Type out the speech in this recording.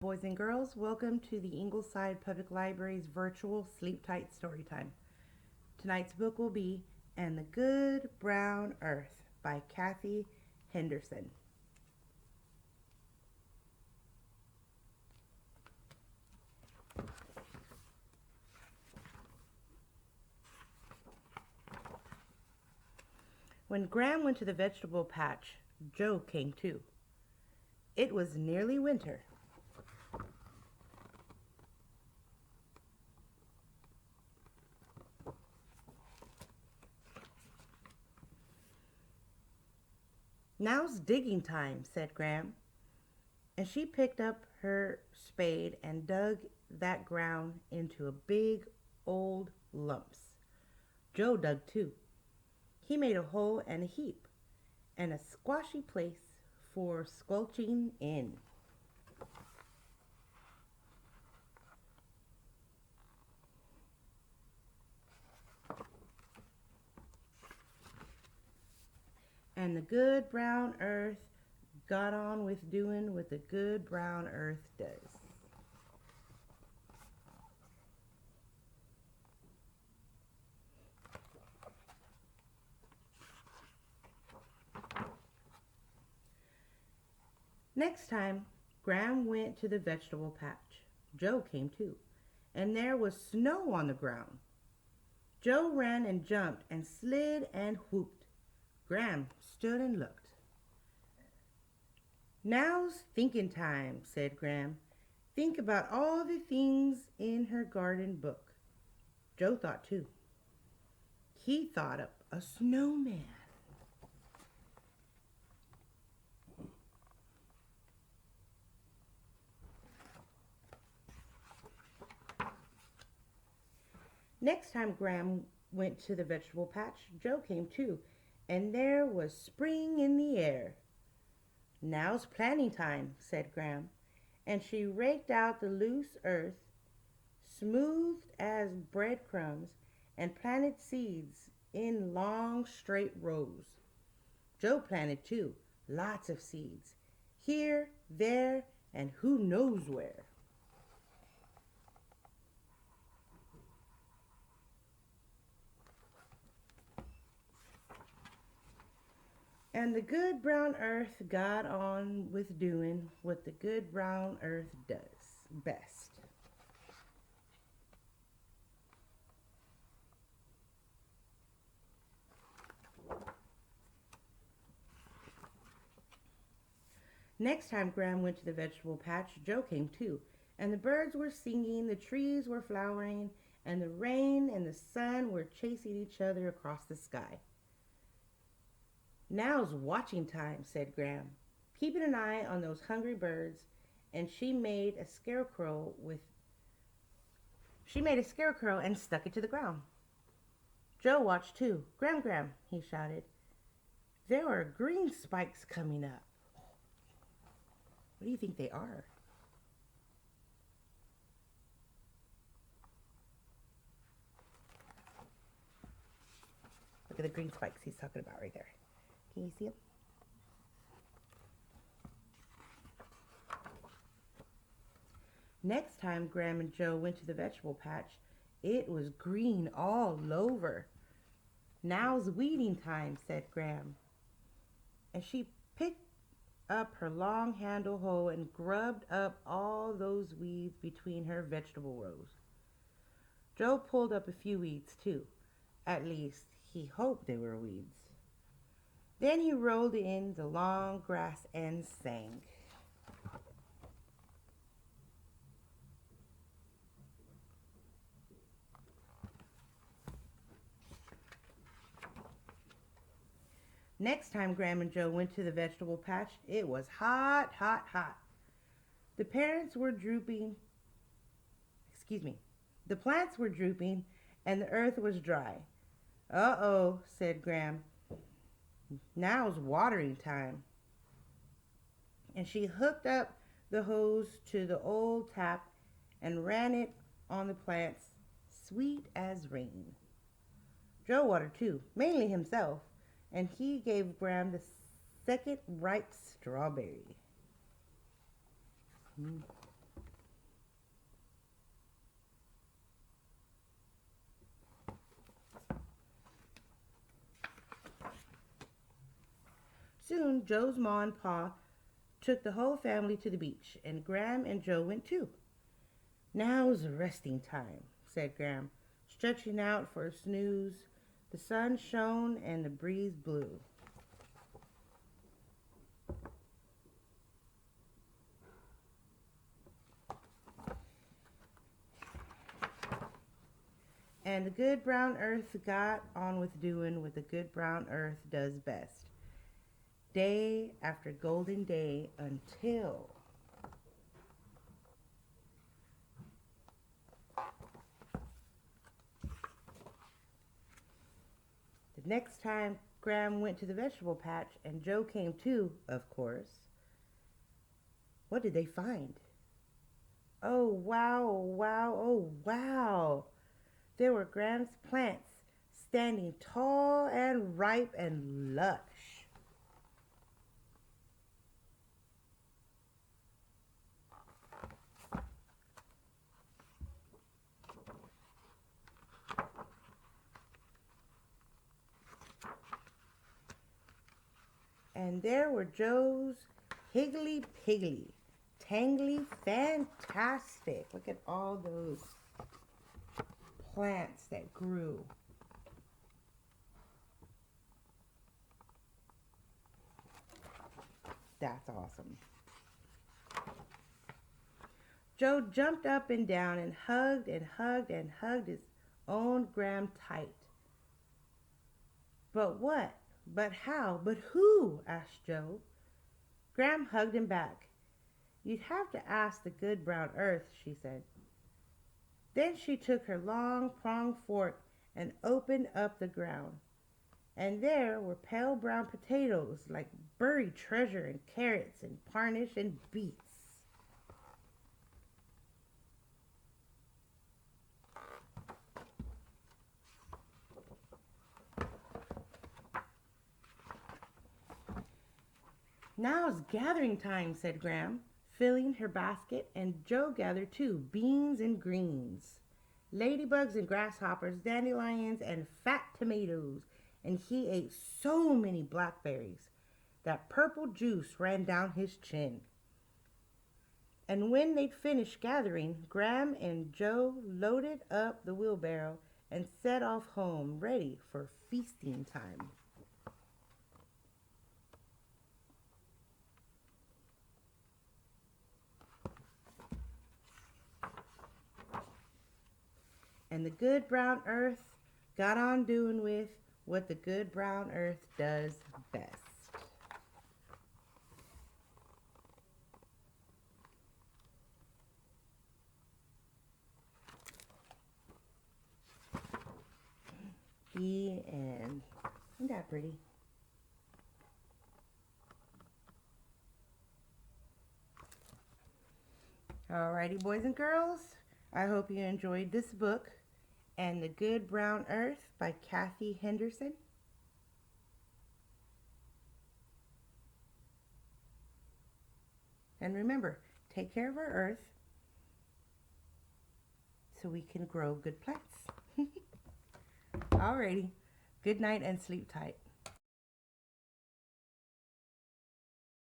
Boys and girls, welcome to the Ingleside Public Library's virtual Sleep Tight Storytime. Tonight's book will be And the Good Brown Earth by Kathy Henderson. When Graham went to the vegetable patch, Joe came too. It was nearly winter. Now's digging time, said Graham, and she picked up her spade and dug that ground into a big old lumps. Joe dug too. He made a hole and a heap, and a squashy place for squelching in. And the good brown earth got on with doing what the good brown earth does. Next time, Graham went to the vegetable patch. Joe came too, and there was snow on the ground. Joe ran and jumped and slid and whooped. Graham stood and looked. Now's thinking time, said Graham. Think about all the things in her garden book. Joe thought too. He thought up a snowman. Next time Graham went to the vegetable patch, Joe came too, and there was spring in the air. Now's planting time, said Graham, and she raked out the loose earth, smoothed as breadcrumbs, and planted seeds in long straight rows. Joe planted too, lots of seeds, here, there, and who knows where. And the good brown earth got on with doing what the good brown earth does best. Next time Graham went to the vegetable patch, Joe came too, and the birds were singing, the trees were flowering, and the rain and the sun were chasing each other across the sky. Now's watching time, said Graham, keeping an eye on those hungry birds, and she made a scarecrow and stuck it to the ground. Joe watched too. Graham, Graham, he shouted. There are green spikes coming up. What do you think they are? Look at the green spikes he's talking about right there. Can you see them? Next time Graham and Joe went to the vegetable patch, it was green all over. Now's weeding time, said Graham. And she picked up her long handle hoe and grubbed up all those weeds between her vegetable rows. Joe pulled up a few weeds too. At least he hoped they were weeds. Then he rolled in the long grass and sang. Next time Graham and Joe went to the vegetable patch, it was hot, hot, hot. The parents were drooping, the plants were drooping and the earth was dry. Uh-oh, said Graham. Now's watering time. And she hooked up the hose to the old tap and ran it on the plants, sweet as rain. Joe watered too, mainly himself, and he gave Graham the second ripe strawberry. Soon Joe's ma and pa took the whole family to the beach, and Graham and Joe went too. Now's resting time, said Graham, stretching out for a snooze. The sun shone and the breeze blew. And the good brown earth got on with doing what the good brown earth does best. Day after golden day until the next time Graham went to the vegetable patch and Joe came too, of course. What did they find? Oh, wow, wow, oh, wow. There were Graham's plants standing tall and ripe and lush. And there were Joe's higgly piggly, tangly fantastic. Look at all those plants that grew. That's awesome. Joe jumped up and down and hugged and hugged and hugged his own Graham tight. But what? But how? But who? Asked Joe. Graham hugged him back. You'd have to ask the good brown earth, she said. Then she took her long pronged fork and opened up the ground. And there were pale brown potatoes like buried treasure and carrots and parnish and beets. Now's gathering time, said Graham, filling her basket, and Joe gathered too, beans and greens, ladybugs and grasshoppers, dandelions and fat tomatoes, and he ate so many blackberries that purple juice ran down his chin. And when they'd finished gathering, Graham and Joe loaded up the wheelbarrow and set off home, ready for feasting time. And the good brown earth got on doing with what the good brown earth does best. The end. Isn't that pretty? Alrighty, boys and girls. I hope you enjoyed this book, And the Good Brown Earth by Kathy Henderson. And remember, take care of our earth so we can grow good plants. Alrighty, good night and sleep tight.